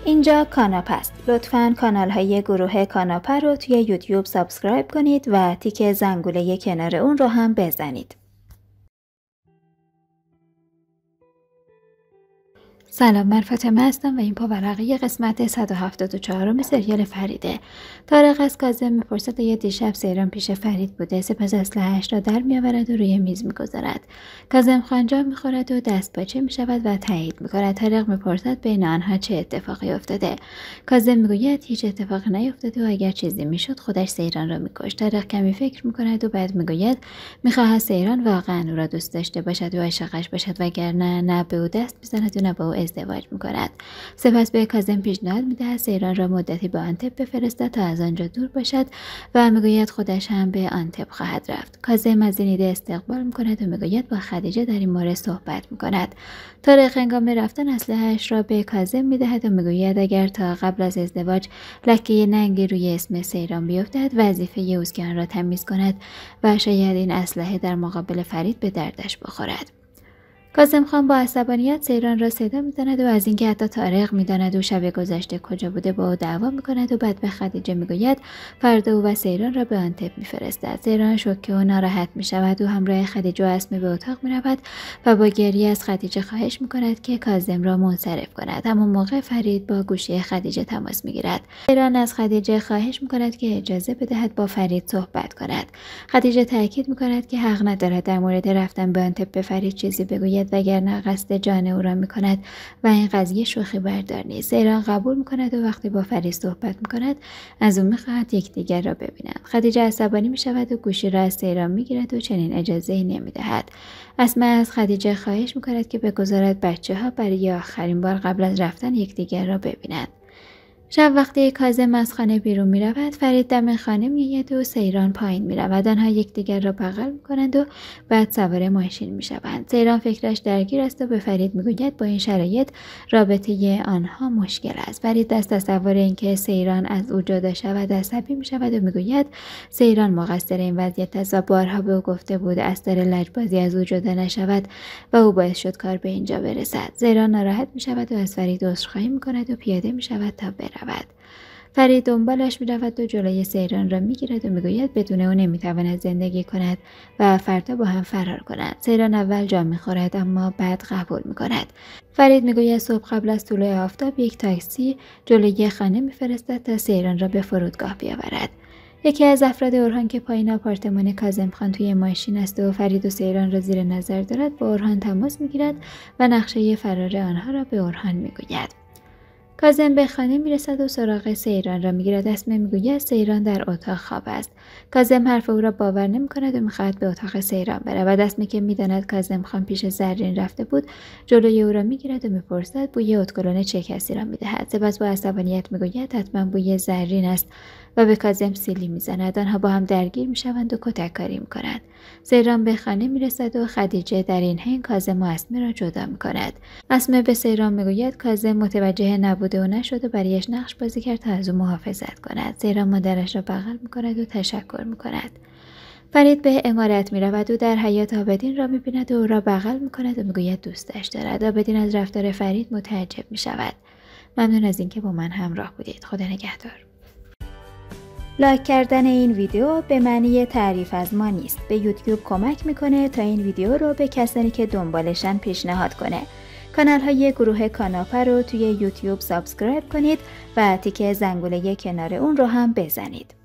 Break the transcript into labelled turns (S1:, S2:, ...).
S1: اینجا کاناپ است. لطفاً کانال های گروه کاناپ رو توی یوتیوب سابسکرایب کنید و تیک زنگوله کنار اون رو هم بزنید. سلام، من فاطمه هستم و این پاورقی قسمت 174 سریال فریده. طارق از کاظم میپرسد یه دیشب سیران پیش فرید بوده، سپس اسلحه‌اش را در میآورد و روی میز میگذارد. کاظم خانجا میخورد و دست پاچه میشود و تایید میکند. طارق میپرسد بین آنها چه اتفاقی افتاده. کاظم میگوید هیچ اتفاقی نیفتاده و اگر چیزی میشد خودش سیران را میکشت. طارق کمی فکر میکند و بعد میگوید میخواهد سیران واقعا او را دوست داشته باشد و عاشقش باشد، وگرنه نه به او دست میزند و نه با او ازدواج میکند. سپس به کاظم پیشنهاد میدهد سیران را مدتی به آنتب بفرستد تا از آنجا دور باشد و میگوید خودش هم به آنتب خواهد رفت. کاظم از این ایده استقبال میکند و میگوید با خدیجه در این مورد صحبت میکند. طارق هنگام رفتن اسلحه‌اش را به کاظم میدهد و میگوید اگر تا قبل از ازدواج لکه ننگی روی اسم سیران بیفتد وظیفه اوست که آن را تمیز کند و شاید این اسلحه در مقابل فرید به دردش بخورد. کاظم خان با عصبانیت سیران را صدا میزند و از اینکه حتی طارق میداند او شب گذشته کجا بوده با او دعوا میکند و بعد به خدیجه میگوید فردا او و سیران را به آنتب میفرستد. سیران شوکه و ناراحت میشود و همراه خدیجه و اسمه به اتاق میرود و با گریه از خدیجه خواهش میکند که کاظم را منصرف کند. همون موقع فرید با گوشی خدیجه تماس میگیرد. سیران از خدیجه خواهش میکند که اجازه بدهد با فرید صحبت کند. خدیجه تاکید میکند که حق ندارد در مورد رفتن به آنتب به فرید چیزی بگوید وگرنه قصد جان او را میکند و این قضیه شوخی بردار نیست. سیران قبول میکند و وقتی با فرید صحبت میکند از او میخواهد یکدیگر را ببینند. خدیجه عصبانی میشود و گوشی را از سیران میگیرد و چنین اجازه‌ای نمیدهد. اسماء از خدیجه خواهش میکند که بگذارد بچه‌ها برای آخرین بار قبل از رفتن یکدیگر را ببینند. شب وقتی کاظم از خانه بیرون می رود، فرید دم خانه می آید و سیران پایین می رود. آنها یکدیگر را بغل می کنند و بعد سوار ماشین می شوند. سیران فکرش درگیر است و به فرید می گوید با این شرایط رابطه آنها مشکل است. فرید دست تصور اینکه سیران از او جدا شود عصبی می شود و می گوید سیران مقصر این وضعیت است و بارها به او گفته بود از در لجبازی از او جدا نشود و او باعث شد کار به اینجا برسد. سیران ناراحت می شود و از فرید عذرخواهی می کند و پیاده می شود تا برود. فرید دنبالش میرود و جلوی سیران را میگیرد و میگوید بدون او نمیتواند زندگی کند و فردا با هم فرار کنند. سیران اول جا میخورد اما بعد قبول میکند. فرید میگوید صبح قبل از طلوع آفتاب یک تاکسی جلوی خانه میفرستد تا سیران را به فرودگاه بیاورد. یکی از افراد اورهان که پایین آپارتمان کاظم خان توی ماشین است و فرید و سیران را زیر نظر دارد با اورهان تماس میگیرد و نقشه فرار آنها را به اورهان میگوید. کاظم به خانه میرسد و سراغ سیران را میگیرد. اسمه میگوید سیران در اتاق خواب است. کاظم حرف او را باور نمیکند و میخواهد به اتاق سیران برود. اسمه که میداند کاظم خان پیش زرین رفته بود جلوی او را میگیرد و میپرسد بوی اتکلون چه کسی را میدهد. سپس با عصبانیت میگوید حتما بوی زرین است و به کاظم سیلی میزند. آنها با هم درگیر میشوند و کتککاری میکنند. سیران به خانه میرسد و خدیجه در این حین کاظم و اسمه را جدا میکند. اسمه به سیران میگوید کاظم متوجه نبوده و نشده برایش نقش بازی کرد تا از او محافظت کند. سیران مادرش را بغل میکند و تشکر میکند. فرید به عمارت میرود و در حیاط آبدین را میبیند و او را بغل میکند و میگوید دوستش دارد. آبدین از رفتار فرید متعجب میشود. ممنون از اینکه با من همراه بودید. خدا نگهدار. لایک کردن این ویدیو به معنی تعریف از ما نیست. به یوتیوب کمک میکنه تا این ویدیو رو به کسانی که دنبالشن پیشنهاد کنه. کانال های گروه کاناپ رو توی یوتیوب سابسکرایب کنید و تیک زنگوله کنار اون رو هم بزنید.